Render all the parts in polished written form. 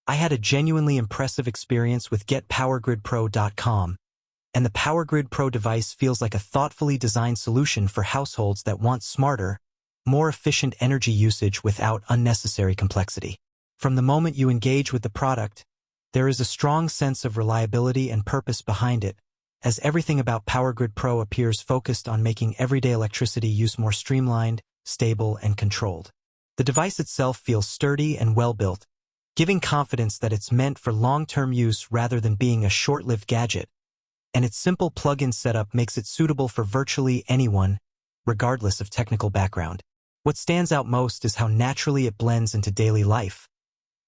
I had a genuinely impressive experience with GetPowerGridPro.com, and the PowerGrid Pro device feels like a thoughtfully designed solution for households that want smarter, more efficient energy usage without unnecessary complexity. From the moment you engage with the product, there is a strong sense of reliability and purpose behind it, as everything about PowerGrid Pro appears focused on making everyday electricity use more streamlined, stable, and controlled. The device itself feels sturdy and well-built, giving confidence that it's meant for long-term use rather than being a short-lived gadget, and its simple plug-in setup makes it suitable for virtually anyone, regardless of technical background. What stands out most is how naturally it blends into daily life.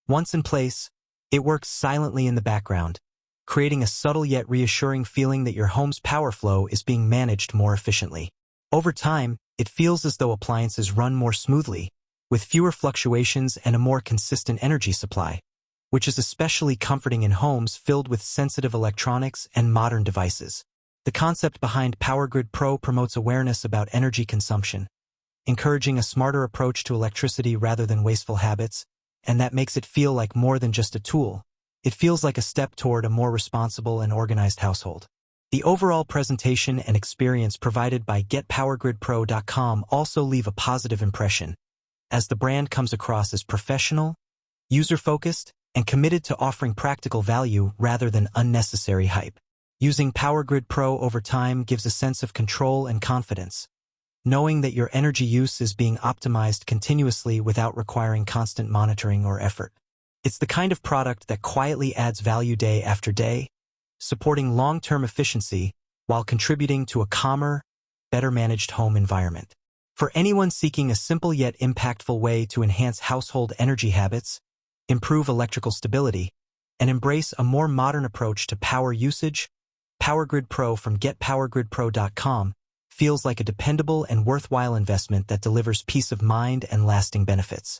Once in place, it works silently in the background, creating a subtle yet reassuring feeling that your home's power flow is being managed more efficiently. Over time, it feels as though appliances run more smoothly, with fewer fluctuations and a more consistent energy supply, which is especially comforting in homes filled with sensitive electronics and modern devices. The concept behind PowerGrid Pro promotes awareness about energy consumption, encouraging a smarter approach to electricity rather than wasteful habits, and that makes it feel like more than just a tool. It feels like a step toward a more responsible and organized household. The overall presentation and experience provided by GetPowerGridPro.com also leave a positive impression, as the brand comes across as professional, user-focused, and committed to offering practical value rather than unnecessary hype. Using PowerGrid Pro over time gives a sense of control and confidence, knowing that your energy use is being optimized continuously without requiring constant monitoring or effort. It's the kind of product that quietly adds value day after day, supporting long-term efficiency while contributing to a calmer, better-managed home environment. For anyone seeking a simple yet impactful way to enhance household energy habits, improve electrical stability, and embrace a more modern approach to power usage, PowerGrid Pro from GetPowerGridPro.com feels like a dependable and worthwhile investment that delivers peace of mind and lasting benefits.